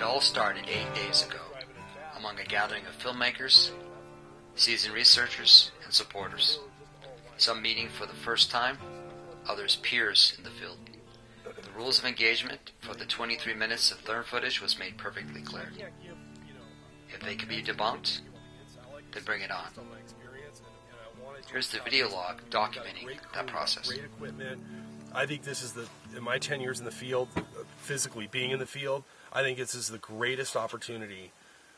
all started 8 days ago among a gathering of filmmakers, seasoned researchers, and supporters. Some meeting for the first time, others peers in the field. The rules of engagement for the 23 minutes of therm footage was made perfectly clear. If they can be debunked, then bring it on. Here's the video log documenting that process. Great equipment. I think this is in my 10 years in the field, physically being in the field, I think this is the greatest opportunity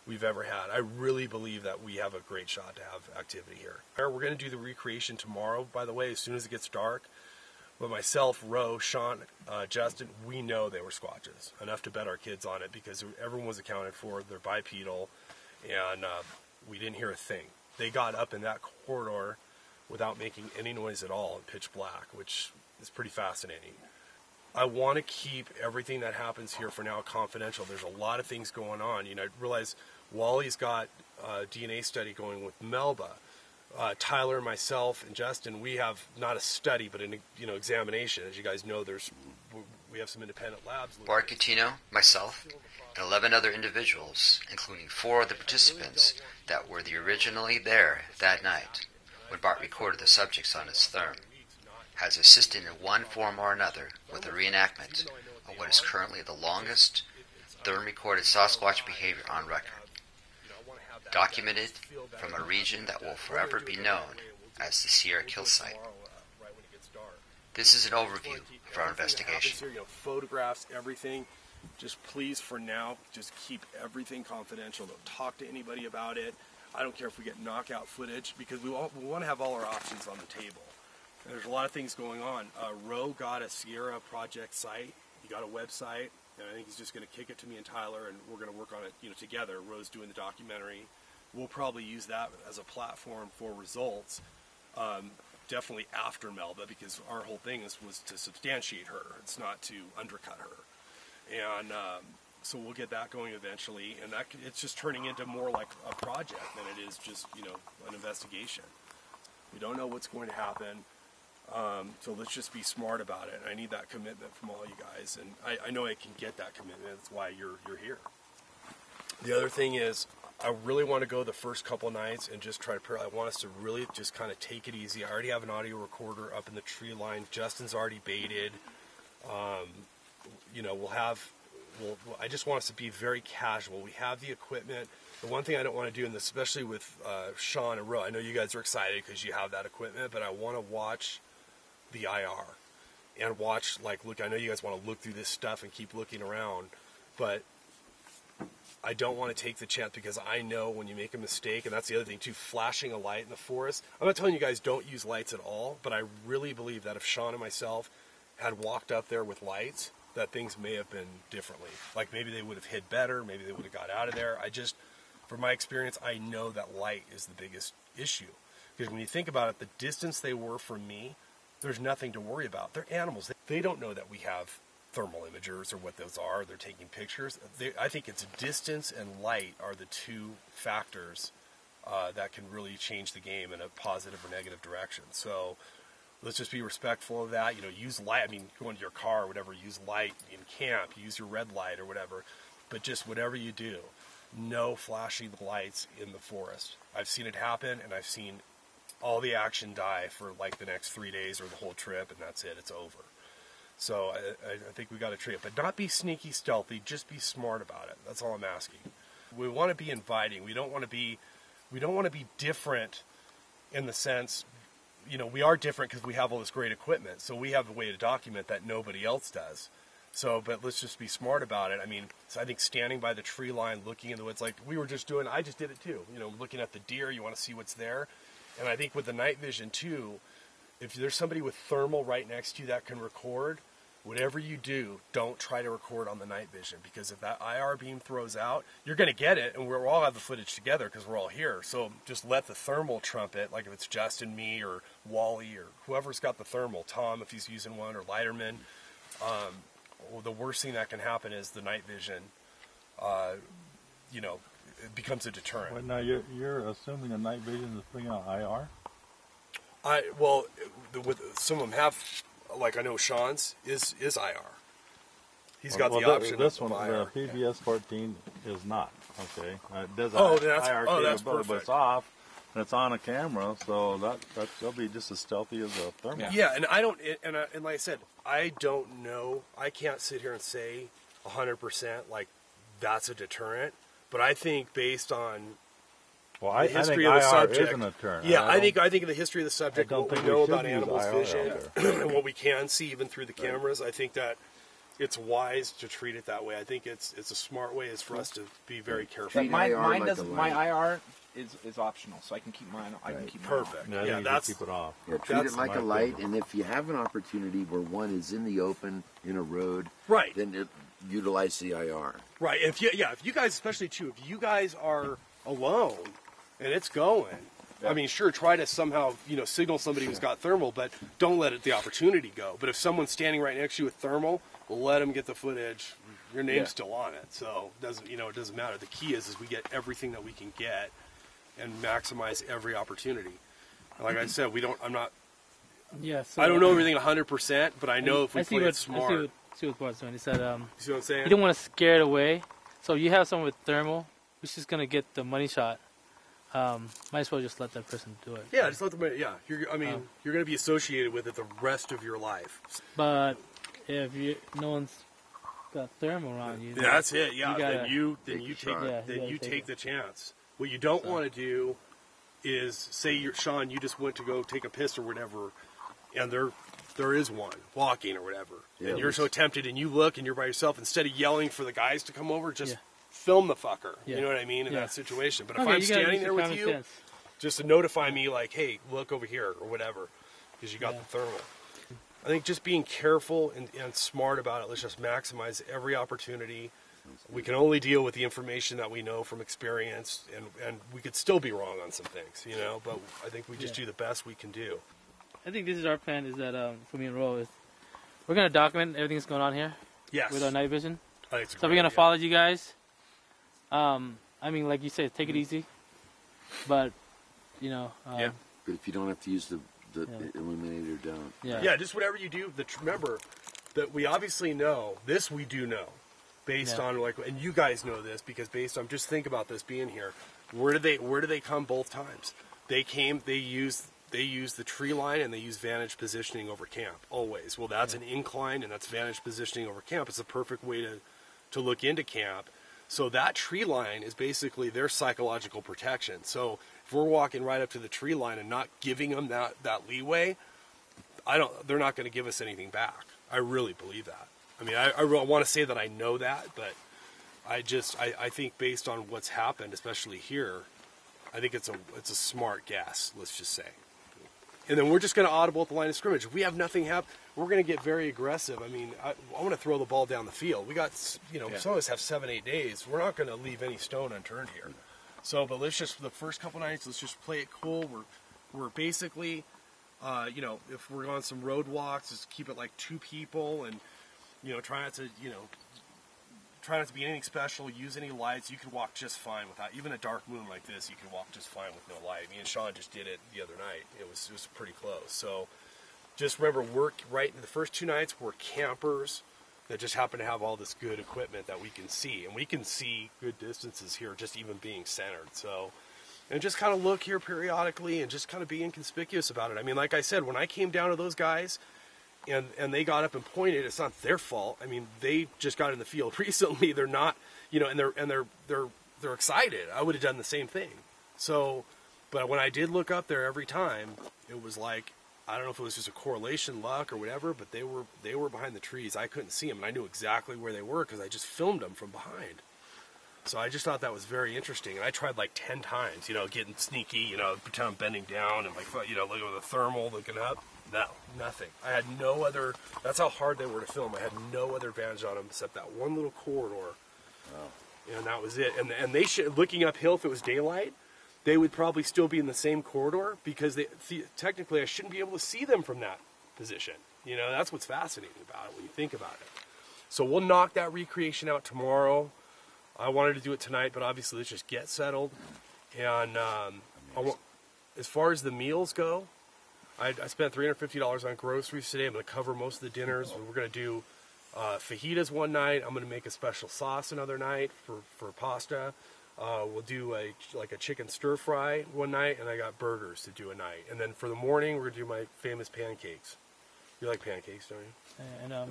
we've ever had. I really believe that we have a great shot to have activity here. We're going to do the recreation tomorrow, by the way, as soon as it gets dark. But myself, Ro, Sean, Justin, we know they were squatches. Enough to bet our kids on it because everyone was accounted for. They're bipedal, and we didn't hear a thing. They got up in that corridor without making any noise at all in pitch black, which is pretty fascinating. I want to keep everything that happens here for now confidential. There's a lot of things going on. I realize Wally's got a DNA study going with Melba. Tyler, myself, and Justin, we have not a study, but an examination. As you guys know, we have some independent labs. Bart Cutino, myself, and 11 other individuals, including 4 of the participants that were originally there that night when Bart recorded the subjects on his therm, has assisted in one form or another with the reenactment of what is currently the longest therm-recorded Sasquatch behavior on record, documented from a region that will forever be known as the Sierra Kill Site. This is an overview of our investigation. Photographs, everything. Just please, for now, just keep everything confidential. Don't talk to anybody about it. I don't care if we get knockout footage, because we want to have all our options on the table. And there's a lot of things going on. Ro got a Sierra project site. He got a website, and I think he's just going to kick it to me and Tyler, and we're going to work on it, together. Ro's doing the documentary. We'll probably use that as a platform for results. Definitely after Melba, because our whole thing was to substantiate her. It's not to undercut her. And so we'll get that going eventually, and it's just turning into more like a project than it is just an investigation. We don't know what's going to happen, so let's just be smart about it. And I need that commitment from all you guys, and I know I can get that commitment. That's why you're here. The other thing is, I really want to go the first couple nights and just try to. I want us to really just kind of take it easy. I already have an audio recorder up in the tree line. Justin's already baited. I just want us to be very casual. We have the equipment. The one thing I don't want to do, and especially with Sean and Ro, I know you guys are excited because you have that equipment, but I want to watch the IR and watch, look, I know you guys want to look through this stuff and keep looking around, but I don't want to take the chance, because I know when you make a mistake, and that's the other thing too, flashing a light in the forest. I'm not telling you guys don't use lights at all, but I really believe that if Sean and myself had walked up there with lights, that things may have been differently. Like maybe they would have hid better, maybe they would have got out of there. From my experience, I know that light is the biggest issue. Because when you think about it, the distance they were from me, there's nothing to worry about. They're animals. They don't know that we have thermal imagers or what those are. They're taking pictures. I think it's distance and light are the two factors that can really change the game in a positive or negative direction. So let's just be respectful of that. Use light. Go into your car or whatever, use light in camp, use your red light or whatever. But just whatever you do, no flashing lights in the forest. I've seen it happen, and I've seen all the action die for the next 3 days or the whole trip, and that's it. It's over. So I think we got to treat it, but not be sneaky, stealthy. Just be smart about it. That's all I'm asking. We want to be inviting. We don't want to be different in the sense, we are different because we have all this great equipment. So we have a way to document that nobody else does. So, but let's just be smart about it. So I think standing by the tree line, looking in the woods, like we were just doing, I just did it too. Looking at the deer, you want to see what's there. And I think with the night vision too, if there's somebody with thermal right next to you that can record, whatever you do, don't try to record on the night vision, because if that IR beam throws out, you're going to get it, and we'll all have the footage together because we're all here. So just let the thermal trumpet, like if it's Justin, me, or Wally, or whoever's got the thermal, Tom if he's using one, or Leiterman. The worst thing that can happen is the night vision, it becomes a deterrent. Well, now you're assuming the night vision is putting out IR? With some of them have, like I know Sean's is IR. He's got the Well, option. This of one, the the PBS 14 is not. Okay, it does Oh, have that's- IR oh, that's capability, but it's perfect. off and it's on a camera, so that'll be just as stealthy as a thermal. Yeah, and I don't, and like I said, I don't know. I can't sit here and say 100% like that's a deterrent, but I think based on Well, the I think history of the IR subject, is an deterrent. yeah, I think in the history of the subject, don't what we think we know should about use animals' IR vision out and what we can see even through the cameras, I think that it's wise to treat it that way. I think it's a smart way is for us to be very careful. But mine IR like doesn't. a My light. IR is optional, so I can keep mine. I can keep mine off. Perfect. Yeah, I Yeah, think that's you keep it off. Yeah, treat That's it like my a light, opinion. and if you have an opportunity where one is in the open in a road, right. then utilize the IR. Right. If you guys, especially too, if you guys are alone and it's going, I mean, sure, try to somehow, signal somebody who's got thermal, but don't let the opportunity go. But if someone's standing right next to you with thermal, let them get the footage. Your name's still on it, so it doesn't matter. The key is we get everything that we can get and maximize every opportunity. And like I said, Yeah. So, I don't know everything 100%, but I know if we play it smart. I see what Bart's doing. He said, You see what I'm saying? you don't want to scare it away. So if you have someone with thermal, who's just gonna get the money shot, might as well just let that person do it. Yeah, just let them. Yeah, you're going to be associated with it the rest of your life. But if no one's got thermal around you, Yeah, that's it. Yeah, you gotta- then you take Yeah, you gotta take take it. the chance. What you don't want to do is say Sean, you just went to go take a piss or whatever, and there is one walking or whatever, Yeah, and you're so tempted, and you look and you're by yourself. Instead of yelling for the guys to come over, just Yeah. film the fucker. Yeah. You know what I mean in Yeah. that situation. But if Okay, I'm you gotta standing use there your with common you, sense. just to notify me, like, hey, look over here or whatever, because you got Yeah. the thermal. I think just being careful and smart about it. Let's just maximize every opportunity. We can only deal with the information that we know from experience, and we could still be wrong on some things, but I think we just do the best we can do. I think this is our plan. Is that for me and Ro is we're gonna document everything that's going on here Yes. with our night vision. I think it's a So great we're gonna idea. follow you guys. I mean, like you said, take it easy. But Yeah. But if you don't have to use the Yeah. illuminator, don't. yeah, Yeah, just whatever you do. Remember that we obviously know this. We do know, based Yeah. on and you guys know this because based on just think about this being here. Where did they come both times? They used the tree line and they used vantage positioning over camp always. Well, that's an incline and that's vantage positioning over camp. It's a perfect way to look into camp. So that tree line is basically their psychological protection. So if we're walking right up to the tree line and not giving them that leeway, they're not going to give us anything back. I really believe that. I mean, I want to say that I know that, but I think based on what's happened, especially here, I think it's a smart guess. Let's just say, and then we're just going to audible at the line of scrimmage. If we have nothing happen, we're going to get very aggressive. I mean, I want to throw the ball down the field. We got some of us have 7-8 days. We're not going to leave any stone unturned here. So, but let's just for the first couple nights, let's just play it cool. We're basically, if we're on some road walks, just keep it like 2 people and try not to be anything special, use any lights. You could walk just fine without, even a dark moon like this, you can walk just fine with no light. Me and Sean just did it the other night. It was pretty close. So just remember, the first 2 nights, we're campers that just happen to have all this good equipment that we can see. And we can see good distances here just even being centered. So, and just kind of look here periodically and just kind of be inconspicuous about it. I mean, like I said, when I came down to those guys, and they got up and pointed. It's not their fault. I mean, they just got in the field recently. They're not, and they're excited. I would have done the same thing. So, but when I did look up there every time, it was like, I don't know if it was just a correlation, luck, or whatever. But they were behind the trees. I couldn't see them, and I knew exactly where they were because I just filmed them from behind. So I just thought that was very interesting. And I tried like 10 times, getting sneaky, pretend I'm bending down and looking at the thermal, looking up. No, nothing. I had no other. That's how hard they were to film. I had no other advantage on them except that one little corridor. Wow. And that was it. And they should, looking uphill, if it was daylight, they would probably still be in the same corridor because technically I shouldn't be able to see them from that position. That's what's fascinating about it when you think about it. So we'll knock that recreation out tomorrow. I wanted to do it tonight, but obviously let's just get settled. And as far as the meals go, I spent $350 on groceries today. I'm going to cover most of the dinners. We're going to do fajitas one night. I'm going to make a special sauce another night for pasta. We'll do a chicken stir fry one night, and I got burgers to do a night. And then for the morning, we're going to do my famous pancakes. You like pancakes, don't you? And Yeah,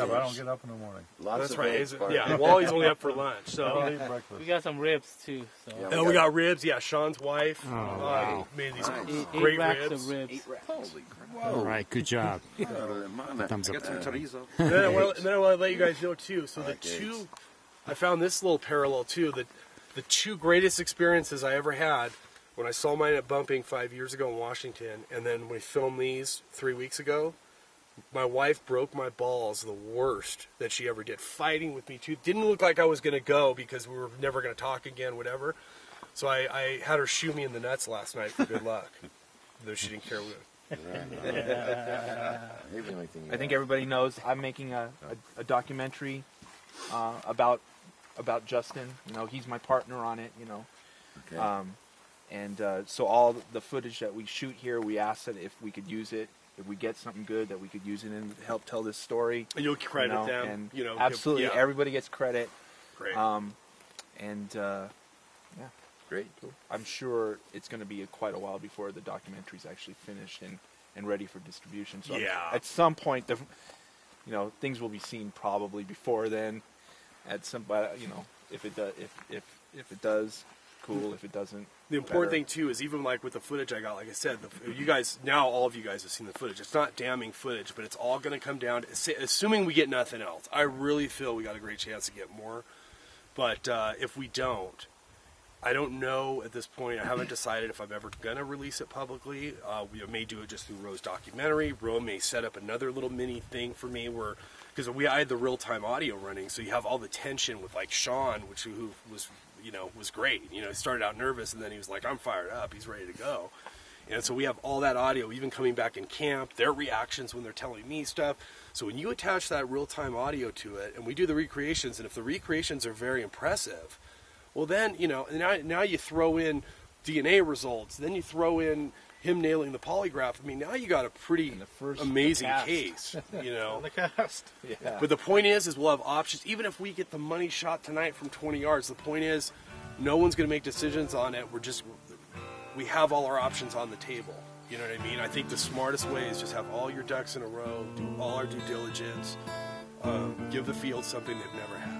but I don't get up in the morning. Lots That's of right. eggs, Bart. Yeah, Wally's only up for lunch. I So don't eat breakfast. we got some ribs too. So Yeah. and we got ribs. Yeah, Sean's wife wow. made these Nice. eight great racks ribs. of ribs. 8 racks. Holy crap. All right, good job. Mama. Thumbs up. And And then I want to let you guys know too. So Pancakes. I found this little parallel too. That the two greatest experiences I ever had when I saw mine at Bumping 5 years ago in Washington, and then we filmed these 3 weeks ago. My wife broke my balls the worst that she ever did, fighting with me too. Didn't look like I was going to go because we were never going to talk again, whatever. So I had her shoot me in the nuts last night for good luck, though she didn't care. I think everybody knows I'm making a documentary about Justin. You know, he's my partner on it. You know, Okay. So all the footage that we shoot here, we asked that if we could use it. If we get something good, that we could use it and help tell this story. And you'll credit you know, them. and You know, absolutely, yeah. everybody gets credit. Great. Yeah, Great. I'm sure it's going to be quite a while before the documentary's actually finished and ready for distribution. So Yeah. at some point, things will be seen probably before then. But if it does, if it does, cool. If it doesn't, The important better. thing too is even like with the footage I got, like I said, you guys now all of you guys have seen the footage. It's not damning footage, but it's all going to come down to, assuming we get nothing else. I really feel we got a great chance to get more, but if we don't, I don't know at this point. I haven't decided if I'm ever going to release it publicly. We may do it just through Roe's documentary. Roe may set up another little mini thing for me where, because I had the real-time audio running, so you have all the tension with like Sean, who was great. He started out nervous, and then he was like, I'm fired up. He's ready to go. And so we have all that audio, even coming back in camp, their reactions when they're telling me stuff. So when you attach that real-time audio to it, and we do the recreations, and if the recreations are very impressive, well then, now you throw in DNA results, then you throw in him nailing the polygraph. I mean, now you got a pretty amazing case, The cast. Yeah. But the point is we'll have options. Even if we get the money shot tonight from 20 yards, the point is no one's going to make decisions on it. We have all our options on the table. You know what I mean? I think the smartest way is just have all your ducks in a row, do all our due diligence, give the field something they've never had.